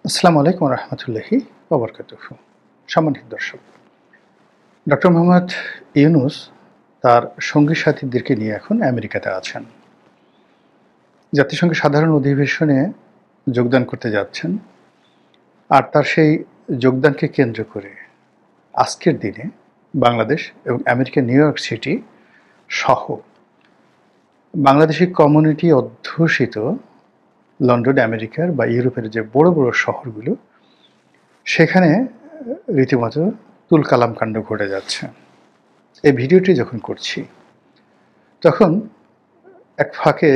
আসসালামু আলাইকুম রহমতুল্লাহি ওবরকাতুহু। সম্মানিত দর্শক, ডক্টর মোহাম্মদ ইউনূস তার সঙ্গী সাথীদেরকে নিয়ে এখন আমেরিকাতে আছেন। জাতিসংঘের সাধারণ অধিবেশনে যোগদান করতে যাচ্ছেন। আর তার সেই যোগদানকে কেন্দ্র করে আজকের দিনে বাংলাদেশ এবং আমেরিকার নিউ ইয়র্ক সিটি সহ বাংলাদেশি কমিউনিটি অধ্যুষিত লন্ডন, আমেরিকার বা ইউরোপের যে বড় বড় শহরগুলো, সেখানে রীতিমতো তুলকালাম কাণ্ড ঘটে যাচ্ছে। এই ভিডিওটি যখন করছি তখন এক ফাঁকে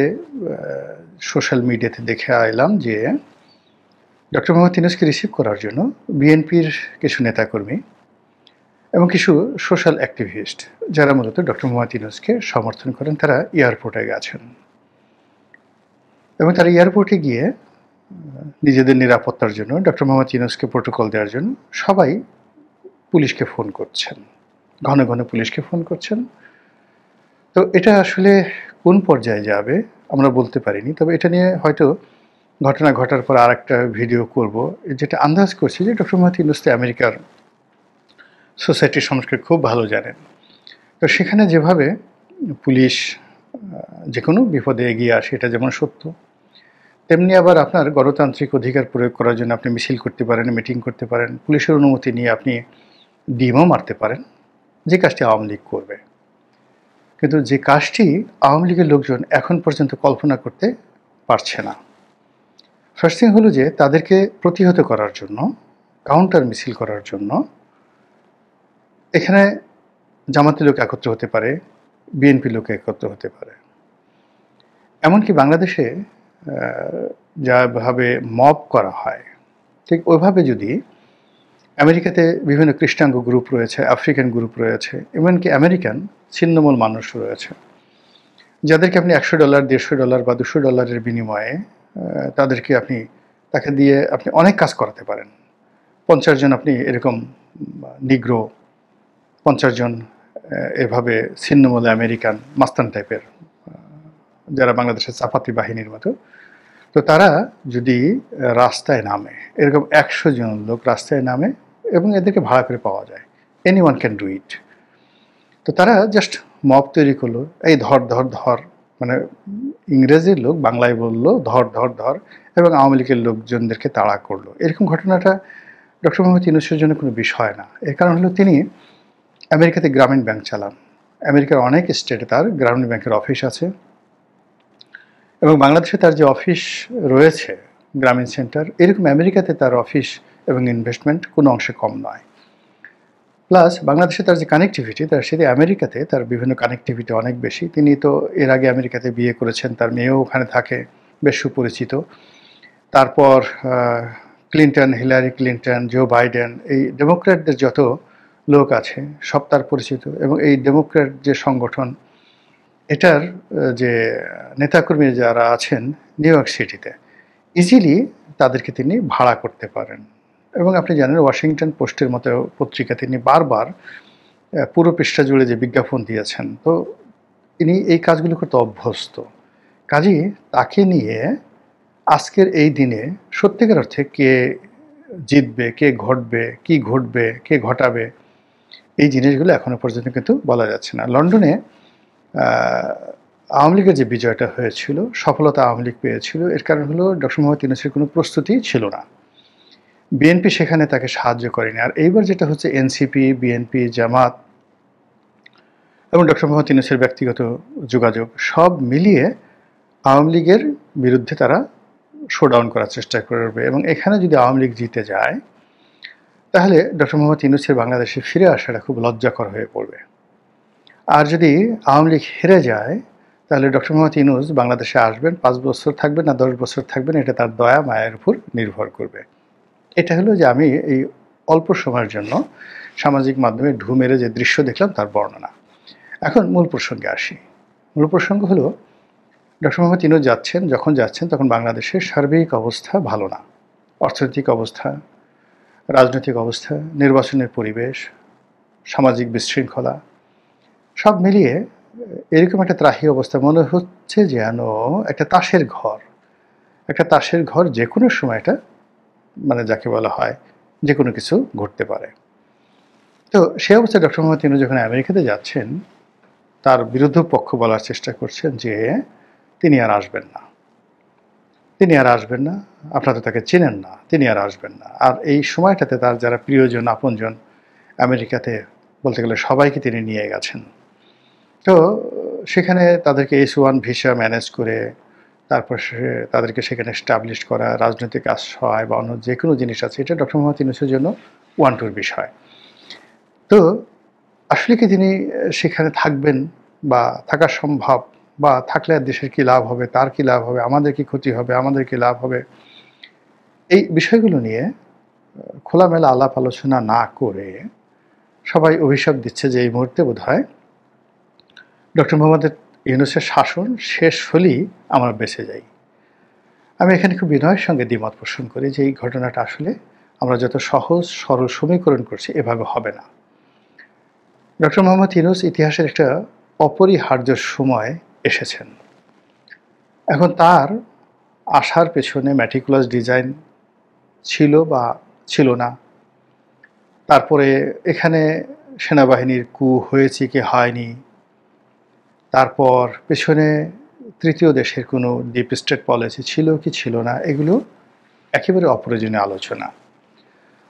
সোশ্যাল মিডিয়াতে দেখে এলাম যে ডক্টর মোহাম্মদ ইউনূসকে রিসিভ করার জন্য বিএনপির কিছু নেতাকর্মী এবং কিছু সোশ্যাল অ্যাক্টিভিস্ট, যারা মূলত ডক্টর মোহাম্মদ ইউনূসকে সমর্থন করেন, তারা এয়ারপোর্টে গেছেন এবং তারা এয়ারপোর্টে গিয়ে নিজেদের নিরাপত্তার জন্য ডক্টর মোহাম্মদ ইউনূসকে প্রোটোকল দেওয়ার জন্য সবাই পুলিশকে ফোন করছেন, ঘন ঘন পুলিশকে ফোন করছেন। তো এটা আসলে কোন পর্যায়ে যাবে আমরা বলতে পারিনি, তবে এটা নিয়ে হয়তো ঘটনা ঘটার পর আর একটা ভিডিও করব। যেটা আন্দাজ করছি যে ডক্টর মোহাম্মদ ইউনূস আমেরিকার সোসাইটির সম্পর্কে খুব ভালো জানেন। তো সেখানে যেভাবে পুলিশ যে কোনো বিপদে এগিয়ে আসে, এটা যেমন সত্য, তেমনি আবার আপনার গণতান্ত্রিক অধিকার প্রয়োগ করার জন্য আপনি মিছিল করতে পারেন, মিটিং করতে পারেন, পুলিশের অনুমতি নিয়ে আপনি ডিমও মারতে পারেন, যে কাজটি আওয়ামী লীগ করবে। কিন্তু যে কাজটি আওয়ামী লীগের লোকজন এখন পর্যন্ত কল্পনা করতে পারছে না। ফার্স্ট থিং হলো যে তাদেরকে প্রতিহত করার জন্য, কাউন্টার মিছিল করার জন্য এখানে জামাতি লোক একত্র হতে পারে, বিএনপি লোক একত্র হতে পারে। এমনকি বাংলাদেশে যাভাবে মব করা হয়, ঠিক ওইভাবে যদি আমেরিকাতে বিভিন্ন খ্রিস্টাঙ্গ গ্রুপ রয়েছে, আফ্রিকান গ্রুপ রয়েছে, এমনকি আমেরিকান ছিন্নমূল মানুষ রয়েছে, যাদেরকে আপনি $100, $150 বা $200 বিনিময়ে তাকে দিয়ে আপনি অনেক কাজ করাতে পারেন। 50 জন আপনি এরকম নিগ্রো, 50 জন এভাবে ছিন্নমূল আমেরিকান মাস্তান টাইপের, যারা বাংলাদেশের চাপাতি বাহিনীর মতো, তো তারা যদি রাস্তায় নামে, এরকম 100 জন লোক রাস্তায় নামে এবং এদেরকে ভাড়া করে পাওয়া যায়, এনিওয়ান ক্যান ডু ইট। তো তারা জাস্ট মব তৈরি করলো, এই ধর ধর ধর, মানে ইংরেজির লোক বাংলায় বললো ধর ধর ধর, এবং আওয়ামী লীগের লোকজনদেরকে তাড়া করলো। এরকম ঘটনাটা ডক্টর মোহাম্মদ ইউনূসের জন্য কোনো বিষয় না। এর কারণ হলো তিনি আমেরিকাতে গ্রামীণ ব্যাংক চালান। আমেরিকার অনেক স্টেটে তার গ্রামীণ ব্যাংকের অফিস আছে এবং বাংলাদেশে তার যে অফিস রয়েছে গ্রামীণ সেন্টার, এরকম আমেরিকাতে তার অফিস এবং ইনভেস্টমেন্ট কোনো অংশে কম নয়। প্লাস বাংলাদেশে তার যে কানেক্টিভিটি, তার সাথে আমেরিকাতে তার বিভিন্ন কানেক্টিভিটি অনেক বেশি। তিনি তো এর আগে আমেরিকাতে বিয়ে করেছেন, তার মেয়েও ওখানে থাকে, বেশ সুপরিচিত। তারপর Clinton, Hillary Clinton, Joe Biden, এই ডেমোক্র্যাটদের যত লোক আছে সব তার পরিচিত। এবং এই ডেমোক্র্যাট যে সংগঠন, এটার যে নেতাকর্মী যারা আছেন নিউ ইয়র্ক সিটিতে, ইজিলি তাদেরকে তিনি ভাড়া করতে পারেন। এবং আপনি জানেন ওয়াশিংটন পোস্টের মতো পত্রিকা তিনি বারবার পুরো পৃষ্ঠা জুড়ে যে বিজ্ঞাপন দিয়েছেন, তো তিনি এই কাজগুলো করতে অভ্যস্ত। কাজেই তাকে নিয়ে আজকের এই দিনে সত্যিকার অর্থে কে জিতবে, কে ঘটবে, কি ঘটবে, কে ঘটাবে, এই জিনিসগুলো এখনো পর্যন্ত কিন্তু বলা যাচ্ছে না। লন্ডনে আওয়ামী লীগের যে বিজয়টা হয়েছিল, সফলতা আওয়ামী লীগ পেয়েছিল, এর কারণ হলো ডক্টর মোহাম্মদ ইউনূসের কোনো প্রস্তুতি ছিল না। বিএনপি সেখানে তাকে সাহায্য করেনি। আর এইবার যেটা হচ্ছে এনসিপি, বিএনপি, জামাত এবং ডক্টর মোহাম্মদ ইউনূসের ব্যক্তিগত যোগাযোগ সব মিলিয়ে আওয়ামী লীগের বিরুদ্ধে তারা শোডাউন করার চেষ্টা করবে। এবং এখানে যদি আওয়ামী লীগ জিতে যায়, তাহলে ডক্টর মোহাম্মদ ইউনূসের বাংলাদেশে ফিরে আসাটা খুব লজ্জাকর হয়ে পড়বে। আর যদি আওয়ামী লীগ হেরে যায়, তাহলে ডক্টর মোহাম্মদ ইউনূস বাংলাদেশে আসবেন, 5 বছর থাকবেন না 10 বছর থাকবেন, এটা তার দয়া মায়ের উপর নির্ভর করবে। এটা হলো যে আমি এই অল্প সময়ের জন্য সামাজিক মাধ্যমে ঢু মেরে যে দৃশ্য দেখলাম তার বর্ণনা। এখন মূল প্রসঙ্গে আসি। মূল প্রসঙ্গ হলো ডক্টর মোহাম্মদ ইউনূস যখন যাচ্ছেন তখন বাংলাদেশের সার্বিক অবস্থা ভালো না। অর্থনৈতিক অবস্থা, রাজনৈতিক অবস্থা, নির্বাচনের পরিবেশ, সামাজিক বিশৃঙ্খলা সব মিলিয়ে এরকম একটা ত্রাহি অবস্থা। মনে হচ্ছে যেন একটা তাসের ঘর যে কোনো সময় এটা মানে যাকে বলা হয় যে কোনো কিছু ঘটতে পারে। তো সেই অবস্থায় ডক্টর মোহাম্মদ ইউনূস যখন আমেরিকাতে যাচ্ছেন, তার বিরুদ্ধ পক্ষ বলার চেষ্টা করছেন যে তিনি আর আসবেন না, তিনি আর আসবেন না, আপনারা তো তাকে চেনেন না, তিনি আর আসবেন না। আর এই সময়টাতে তার যারা প্রিয়জন আপনজন আমেরিকাতে বলতে গেলে সবাইকে তিনি নিয়ে গেছেন। তো সেখানে তাদেরকে S1 ভিসা ম্যানেজ করে তারপর তাদেরকে সেখানে এস্টাবলিশ করা, রাজনৈতিক আশ্রয় বা অন্য যে কোনো জিনিস আছে, এটা ডক্টর মোহাম্মদ ইউনূসের জন্য ওয়ান-টুর বিষয়। তো আসলে কি তিনি সেখানে থাকবেন বা থাকা সম্ভব, বা থাকলে দেশের কী লাভ হবে, তার কী লাভ হবে, আমাদের কী ক্ষতি হবে, আমাদের কী লাভ হবে, এই বিষয়গুলো নিয়ে খোলামেলা আলাপ আলোচনা না করে সবাই অভিশাপ দিচ্ছে যে এই মুহূর্তে বোধহয় ডক্টর মোহাম্মদ ইউনূসের শাসন শেষ হলেই আমরা বেঁচে যাই। আমি এখানে খুব বিনয়ের সঙ্গে দ্বিমত পোষণ করি যে এই ঘটনাটা আসলে আমরা যত সহজ সরল সমীকরণ করছি এভাবে হবে না। ডক্টর মোহাম্মদ ইউনূস ইতিহাসের একটা অপরিহার্য সময় এসেছেন। এখন তার আসার পেছনে ম্যাটিকুলাস ডিজাইন ছিল বা ছিল না, তারপরে এখানে সেনাবাহিনীর কু হয়েছে কি হয়নি, তারপর পেছনে তৃতীয় দেশের কোনো ডিপ স্টেট পলিসি ছিল কি ছিল না, এগুলো একেবারে অপ্রয়োজনীয় আলোচনা।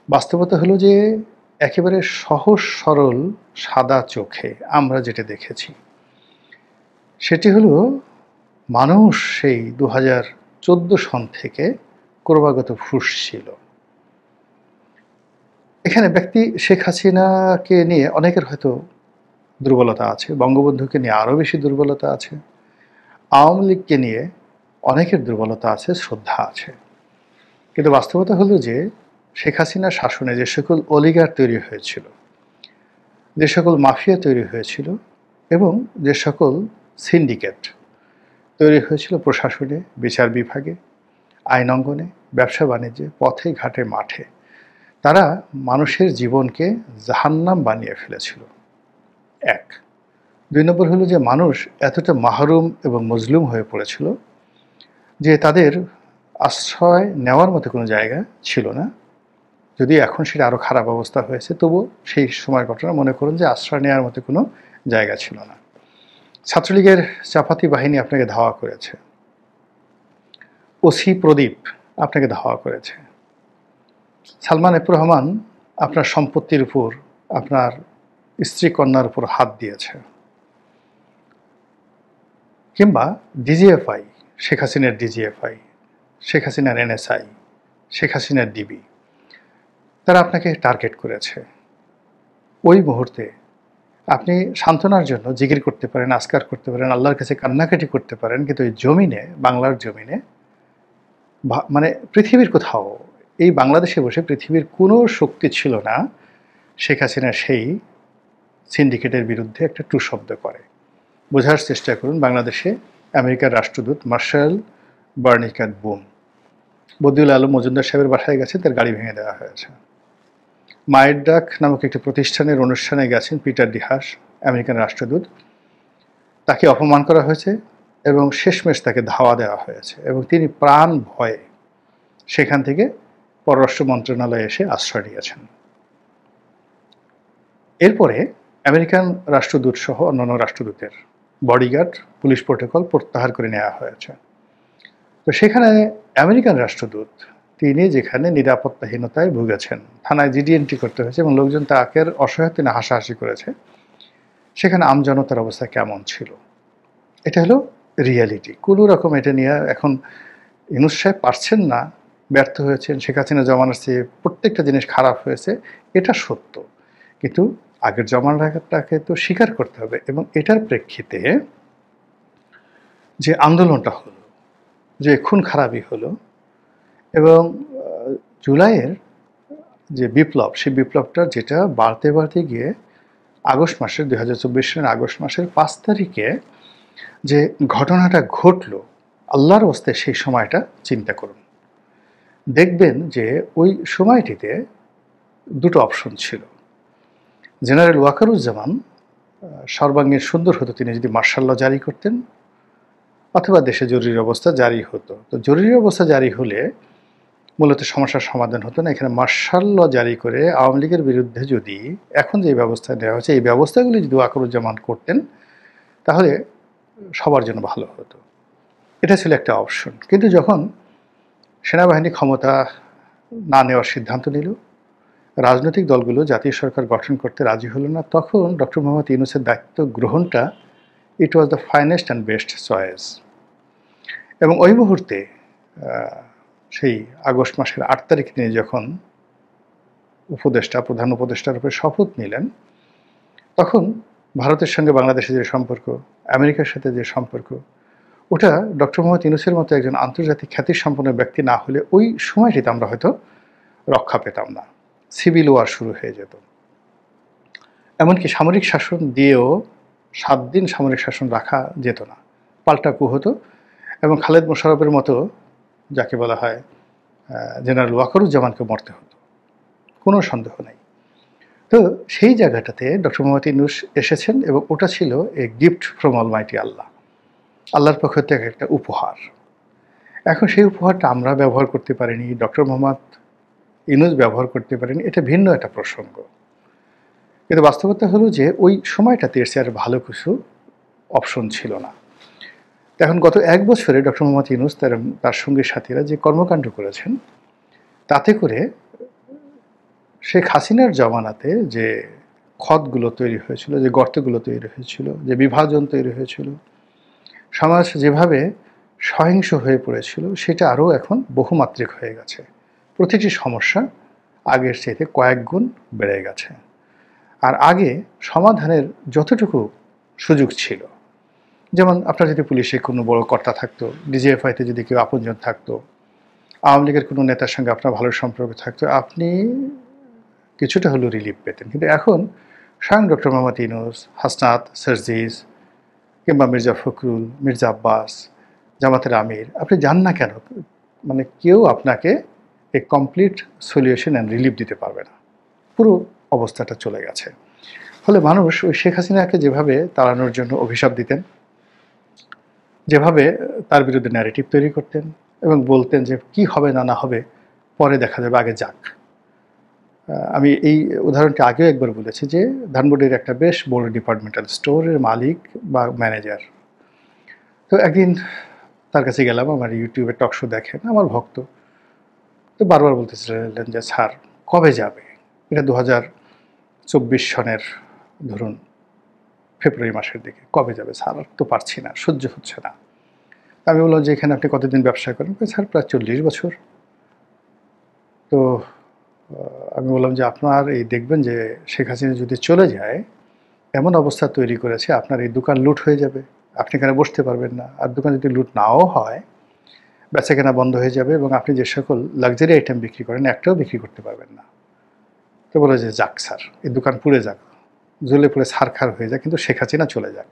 বাস্তবতা হলো যে একেবারে সহজ সরল সাদা চোখে আমরা যেটা দেখেছি সেটি হলো মানুষ সেই 2014 সন থেকে ক্রমাগত ফুঁসছিল। এখানে ব্যক্তি শেখ হাসিনাকে নিয়ে অনেকের হয়তো দুর্বলতা আছে, বঙ্গবন্ধুকে নিয়ে আরও বেশি দুর্বলতা আছে, আওয়ামী লীগকে নিয়ে অনেকের দুর্বলতা আছে, শ্রদ্ধা আছে। কিন্তু বাস্তবতা হলো যে শেখ হাসিনার শাসনে যে সকল অলিগার তৈরি হয়েছিল, যে সকল মাফিয়া তৈরি হয়েছিল এবং যে সকল সিন্ডিকেট তৈরি হয়েছিল প্রশাসনে, বিচার বিভাগে, আইন অঙ্গনে, ব্যবসা বাণিজ্যে, পথে ঘাটে মাঠে, তারা মানুষের জীবনকে জাহান্নাম বানিয়ে ফেলেছিল। এক। 2 নম্বর হলো যে মানুষ এতটা মাহরুম এবং মজলুম হয়ে পড়েছিল যে তাদের আশ্রয় নেওয়ার মতো কোনো জায়গা ছিল না। যদি এখন সেটা আরও খারাপ অবস্থা হয়েছে, তবুও সেই সময়ের ঘটনা মনে করুন যে আশ্রয় নেওয়ার মতো কোনো জায়গা ছিল না। ছাত্রলীগের চাপাতি বাহিনী আপনাকে ধাওয়া করেছে, ওসি প্রদীপ আপনাকে ধাওয়া করেছে, সালমান এফ রহমান আপনার সম্পত্তির উপর, আপনার স্ত্রী কন্যার উপর হাত দিয়েছে, কিংবা ডিজিএফআই, শেখ হাসিনার ডিজিএফআই, শেখ হাসিনার এনএসআই, শেখ হাসিনার ডিবি, তারা আপনাকে টার্গেট করেছে। ওই মুহূর্তে আপনি সান্ত্বনার জন্য জিকির করতে পারেন, আজকার করতে পারেন, আল্লাহর কাছে কান্নাকাটি করতে পারেন, কিন্তু এই জমিনে, বাংলার জমিনে, মানে পৃথিবীর কোথাও, এই বাংলাদেশে বসে পৃথিবীর কোনো শক্তি ছিল না শেখ হাসিনা সেই সিন্ডিকেটের বিরুদ্ধে একটা টু শব্দ করে। বোঝার চেষ্টা করুন, বাংলাদেশে আমেরিকার রাষ্ট্রদূত মার্শাল বার্নিকাট বুম বদিউল আলম মজুমদার সাহেবের বাসায় গেছেন, তার গাড়ি ভেঙে দেওয়া হয়েছে। মায়ের ডাক নামক একটি প্রতিষ্ঠানের অনুষ্ঠানে গেছেন পিটার ডিহাস, আমেরিকান রাষ্ট্রদূত, তাকে অপমান করা হয়েছে এবং শেষমেশ তাকে ধাওয়া দেওয়া হয়েছে এবং তিনি প্রাণ ভয়ে সেখান থেকে পররাষ্ট্র মন্ত্রণালয়ে এসে আশ্রয় নিয়েছেন। এরপরে আমেরিকান রাষ্ট্রদূত সহ অন্যান্য রাষ্ট্রদূতের বডিগার্ড, পুলিশ প্রোটোকল প্রত্যাহার করে নেওয়া হয়েছে। তো সেখানে আমেরিকান রাষ্ট্রদূত তিনি যেখানে নিরাপত্তাহীনতায় ভুগেছেন, থানায় জিডি এন্ট্রি করতে হয়েছে এবং লোকজন তাকে অসহায় তিনি হাসাহাসি করেছে, সেখানে আমজনতার অবস্থা কেমন ছিল, এটা হলো রিয়ালিটি। কোনো রকম এটা নিয়ে এখন ইউনূস সাহেব পারছেন না, ব্যর্থ হয়েছেন, শেখ হাসিনা জমানার চেয়ে প্রত্যেকটা জিনিস খারাপ হয়েছে, এটা সত্য, কিন্তু আগের জমানাটাকে তো স্বীকার করতে হবে। এবং এটার প্রেক্ষিতে যে আন্দোলনটা হলো, যে খুন খারাপি হলো, এবং জুলাইয়ের যে বিপ্লব, সেই বিপ্লবটা যেটা বাড়তে বাড়তে গিয়ে আগস্ট মাসের 2024 সালের আগস্ট মাসের 5 তারিখে যে ঘটনাটা ঘটলো, আল্লাহর ওয়াস্তে সেই সময়টা চিন্তা করুন। দেখবেন যে ওই সময়টিতে দুটো অপশন ছিল। জেনারেল ওয়াকারুজ্জামান সর্বাঙ্গীন সুন্দর হতো তিনি যদি মার্শাল ল জারি করতেন, অথবা দেশে জরুরি অবস্থা জারি হতো। তো জরুরি অবস্থা জারি হলে মূলত সমস্যার সমাধান হতো না। এখানে মার্শাল ল জারি করে আওয়ামী লীগের বিরুদ্ধে যদি এখন যে ব্যবস্থা নেওয়া হয়েছে এই ব্যবস্থাগুলি যদি ওয়াকরুজ্জামান করতেন তাহলে সবার জন্য ভালো হতো। এটা ছিল একটা অপশন। কিন্তু যখন সেনাবাহিনী ক্ষমতা না নেওয়ার সিদ্ধান্ত নিল, রাজনৈতিক দলগুলো জাতীয় সরকার গঠন করতে রাজি হলো না, তখন ডক্টর মোহাম্মদ ইউনূসের দায়িত্ব গ্রহণটা it was the finest and best choice. এবং ওই মুহূর্তে সেই আগস্ট মাসের ৮ তারিখ নিয়ে যখন প্রধান উপদেষ্টার উপরে শপথ নিলেন, তখন ভারতের সঙ্গে বাংলাদেশের যে সম্পর্ক, আমেরিকার সাথে যে সম্পর্ক, ওটা ডক্টর মোহাম্মদ ইউনূসের মতো একজন আন্তর্জাতিক খ্যাতিসম্পন্ন ব্যক্তি না হলে ওই সময়টিতে আমরা হয়তো রক্ষা পেতাম না। সিভিল ওয়ার শুরু হয়ে যেত। এমনকি সামরিক শাসন দিয়েও ৭ দিন সামরিক শাসন রাখা যেত না, পাল্টা কু হতো। এবং খালেদ মোশাররফের মতো যাকে বলা হয় জেনারেল ওয়াকারুজ্জামানকে মরতে হতো, কোনো সন্দেহ নেই। তো সেই জায়গাটাতে ডক্টর মোহাম্মদ ইউনূস এসেছেন এবং ওটা ছিল এ গিফট ফ্রম অলমাইটি আল্লাহ, আল্লাহর পক্ষ থেকে একটা উপহার। এখন সেই উপহারটা আমরা ব্যবহার করতে পারিনি, ডক্টর মোহাম্মদ ইউনূস ব্যবহার করতে পারেনি, এটা ভিন্ন একটা প্রসঙ্গ। কিন্তু বাস্তবতা হলো যে ওই সময়টাতে এর চেয়ে আর ভালো কিছু অপশন ছিল না। এখন গত ১ বছরে ডক্টর মোহাম্মদ ইউনূস তার সঙ্গী সাথীরা যে কর্মকাণ্ড করেছেন, তাতে করে শেখ হাসিনার জমানাতে যে ক্ষতগুলো তৈরি হয়েছিল, যে গর্তগুলো তৈরি হয়েছিল, যে বিভাজন তৈরি হয়েছিল, সমাজ যেভাবে সহিংস হয়ে পড়েছিল, সেটা আরও এখন বহুমাত্রিক হয়ে গেছে। প্রতিটি সমস্যা আগের চাইতে কয়েক গুণ বেড়ে গেছে। আর আগে সমাধানের যতটুকু সুযোগ ছিল, যেমন আপনার যদি পুলিশে কোনো বড় কর্তা থাকতো, ডিজিএফআইতে যদি কেউ আপনজন থাকতো, আওয়ামী লীগের কোনো নেতার সঙ্গে আপনার ভালো সম্পর্ক থাকতো, আপনি কিছুটা হলেও রিলিফ পেতেন। কিন্তু এখন স্বয়ং ডক্টর মোহাম্মদ ইউনূস, হাসনাত, সার্জিস কিংবা মির্জা ফখরুল, মির্জা আব্বাস, জামাতের আমির, আপনি যান না কেন, মানে কেউ আপনাকে এ কমপ্লিট সলিউশন অ্যান্ড রিলিফ দিতে পারবে না। পুরো অবস্থাটা চলে গেছে। ফলে মানুষ ওই শেখ হাসিনাকে যেভাবে তাড়ানোর জন্য অভিশাপ দিতেন, যেভাবে তার বিরুদ্ধে ন্যারেটিভ তৈরি করতেন এবং বলতেন যে কি হবে না হবে পরে দেখা যাবে, আগে যাক। আমি এই উদাহরণটি আগেও একবার বলেছি যে ধানমন্ডির একটা বেশ বড় ডিপার্টমেন্টাল স্টোরের মালিক বা ম্যানেজার। তো একদিন তার কাছে গেলাম, আমার ইউটিউবে টক শো দেখেন, আমার ভক্ত। তো বারবার বলতেছিলেন যে স্যার কবে যাবে, এটা 2024 সনের ধরুন ফেব্রুয়ারি মাসের দিকে, কবে যাবে স্যার, আর তো পারছি না, সহ্য হচ্ছে না। আমি বললাম যে এখানে আপনি কতদিন ব্যবসা করেন? স্যার প্রায় 40 বছর। তো আমি বললাম যে আপনার এই দেখবেন যে শেখ হাসিনা যদি চলে যায়, এমন অবস্থা তৈরি করেছে আপনার এই দোকান লুট হয়ে যাবে, আপনি এখানে বসতে পারবেন না। আর দোকান যদি লুট নাও হয়, বেচাকেনা বন্ধ হয়ে যাবে এবং আপনি যে সকল লাক্সারি আইটেম বিক্রি করেন একটাও বিক্রি করতে পারবেন না। তো বলে যে যাক স্যার, এই দোকান পুড়ে যাক, জ্বলে পুড়ে ছারখার হয়ে যাক, কিন্তু শেখ হাসিনা চলে যাক।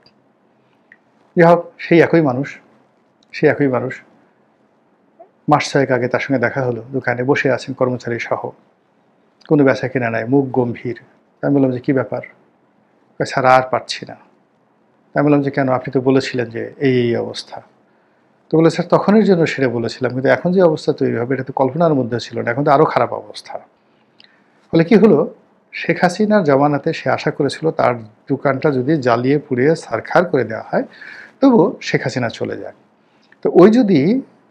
যাই হোক, সেই একই মানুষ মাস 6 আগে তার সঙ্গে দেখা হলো, দোকানে বসে আছেন কর্মচারী সহ, কোনো বেচা কেনা নাই, মুখ গম্ভীর। আমি বললাম যে কী ব্যাপার? স্যার আর পারছি না। আমি বললাম যে কেন, আপনি তো বলেছিলেন যে এই অবস্থা। তো বলে স্যার তখনের জন্য সেটা বলেছিলাম, কিন্তু এখন যে অবস্থা তৈরি হবে এটা তো কল্পনার মধ্যে ছিল না, এখন তো আরও খারাপ অবস্থা। ফলে কি হলো, শেখ হাসিনার জমানাতে সে আশা করেছিল তার দোকানটা যদি জ্বালিয়ে পুড়িয়ে ছারখার করে দেওয়া হয় তবুও শেখ হাসিনা চলে যায়। তো ওই যদি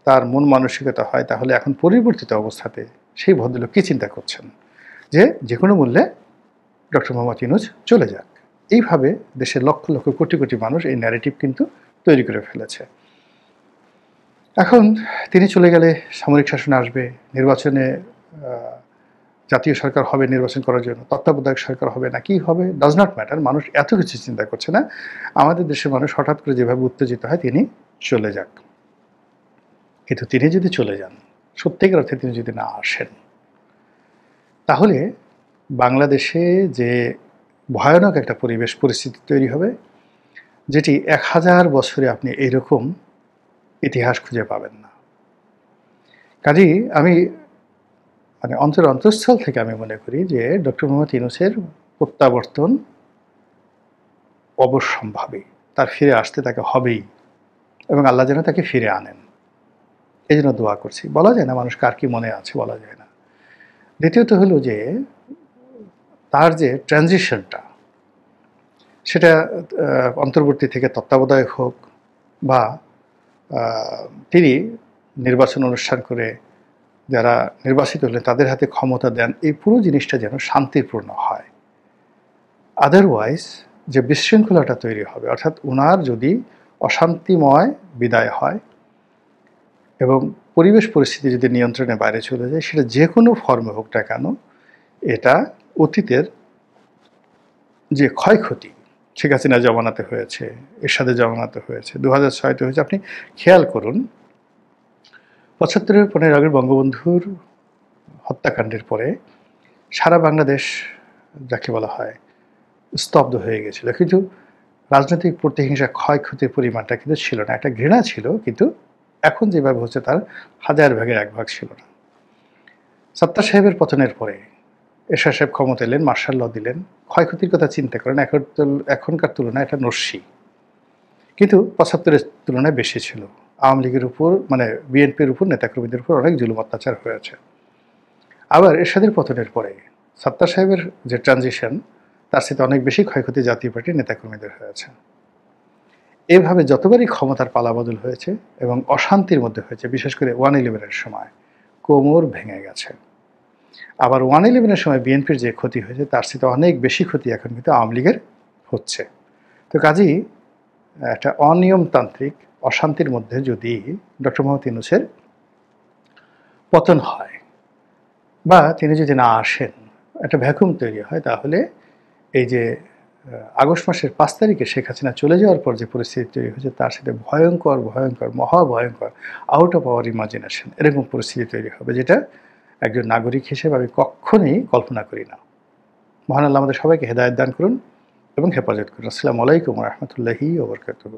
তার মন মানসিকতা হয়, তাহলে এখন পরিবর্তিত অবস্থাতে সেই ভদ্রলোক কী চিন্তা করছেন যে যে কোনো মূল্যে ডক্টর মোহাম্মদ ইউনূস চলে যাক। এইভাবে দেশের লক্ষ লক্ষ কোটি কোটি মানুষ এই ন্যারেটিভ কিন্তু তৈরি করে ফেলেছে। এখন তিনি চলে গেলে সামরিক শাসন আসবে, নির্বাচনে জাতীয় সরকার হবে নির্বাচন করার জন্য, তত্ত্বাবধায়ক সরকার হবে না, কি হবে ডাজ নট ম্যাটার, মানুষ এত কিছু চিন্তা করছে না। আমাদের দেশের মানুষ হঠাৎ করে যেভাবে উত্তেজিত হয়, তিনি চলে যাক। কিন্তু তিনি যদি চলে যান, সত্যিকার অর্থে তিনি যদি না আসেন, তাহলে বাংলাদেশে যে ভয়ানক একটা পরিস্থিতি তৈরি হবে, যেটি 1000 বছরে আপনি এইরকম ইতিহাস খুঁজে পাবেন না। কাজেই আমি অন্তঃস্থল থেকে আমি মনে করি যে ডক্টর মোহাম্মদ ইউনূসের প্রত্যাবর্তন অবশ্যম্ভাবী, তার ফিরে আসতে তাকে হবেই, এবং আল্লাহ যেন তাকে ফিরে আনেন। এই জন্য দোয়া করছি। বলা যায় না মানুষ কার কি মনে আছে, বলা যায় না। দ্বিতীয়ত হলো যে তার যে ট্রানজিশনটা, সেটা অন্তর্বর্তী থেকে তত্ত্বাবধায়ক হোক বা তিনি নির্বাচন অনুষ্ঠান করে যারা নির্বাচিত হলেন তাদের হাতে ক্ষমতা দেন, এই পুরো জিনিসটা যেন শান্তিপূর্ণ হয়। আদারওয়াইজ যে বিশৃঙ্খলাটা তৈরি হবে, অর্থাৎ উনার যদি অশান্তিময় বিদায় হয় এবং পরিবেশ পরিস্থিতি যদি নিয়ন্ত্রণের বাইরে চলে যায়, সেটা যে কোনো ফর্মে হোক না কেন, এটা অতীতের যে ক্ষয়ক্ষতি, শেখ হাসিনা জমানাতে হয়েছে, এরশাদের জমানাতে হয়েছে, 2006-তে হয়েছে। আপনি খেয়াল করুন 75-এর 15 আগস্ট বঙ্গবন্ধুর হত্যাকাণ্ডের পরে সারা বাংলাদেশ যাকে বলা হয় স্তব্ধ হয়ে গেছিল, কিন্তু রাজনৈতিক প্রতিহিংসা ক্ষয়ক্ষতির পরিমাণটা কিন্তু ছিল না। একটা ঘৃণা ছিল, কিন্তু এখন যেভাবে হচ্ছে তার 1000 ভাগের 1 ভাগ ছিল না। সত্তার সাহেবের পতনের পরে এরশাদ সাহেব ক্ষমতা এলেন, মার্শাল ল দিলেন। ক্ষয়ক্ষতির কথা চিন্তা করেন, এখনকার তুলনায় এটা নস্যি, কিন্তু 75-এর তুলনায় বেশি ছিল। আওয়ামী লীগের উপর, মানে বিএনপির উপর, নেতাকর্মীদের উপর অনেক জুলুম অত্যাচার হয়েছে। আবার এরশাদের পতনের পরে সত্তার সাহেবের যে ট্রানজিশন, তার সাথে অনেক বেশি ক্ষয়ক্ষতি জাতীয় পার্টির নেতাকর্মীদের হয়েছে। এভাবে যতবারই ক্ষমতার পালাবদল হয়েছে এবং অশান্তির মধ্যে হয়েছে, বিশেষ করে 111-এর সময় কোমর ভেঙে গেছে। আবার 111-এর সময় বিএনপির যে ক্ষতি হয়েছে, তার সাথে অনেক বেশি ক্ষতি এখন কিন্তু আওয়ামী লীগের হচ্ছে। তো কাজেই একটা অনিয়মতান্ত্রিক অশান্তির মধ্যে যদি ডক্টর মোহাম্মদ ইউনূসের পতন হয় বা তিনি যদি না আসেন, একটা ভ্যাকুম তৈরি হয়, তাহলে এই যে আগস্ট মাসের 5 তারিখে শেখ হাসিনা চলে যাওয়ার পর যে পরিস্থিতি তৈরি হয়েছে, তার সাথে ভয়ঙ্কর ভয়ঙ্কর মহাভয়ঙ্কর আউট অফ আওয়ার ইমাজিনেশন এরকম পরিস্থিতি তৈরি হবে, যেটা একজন নাগরিক হিসেবে আমি কখনোই কল্পনা করি না। মহান আল্লাহ আমাদের সবাইকে হেদায়েত দান করুন এবং হেফাজত করুন। আসসালামু আলাইকুম ওয়া রাহমাতুল্লাহি ওয়া বারাকাতুহু।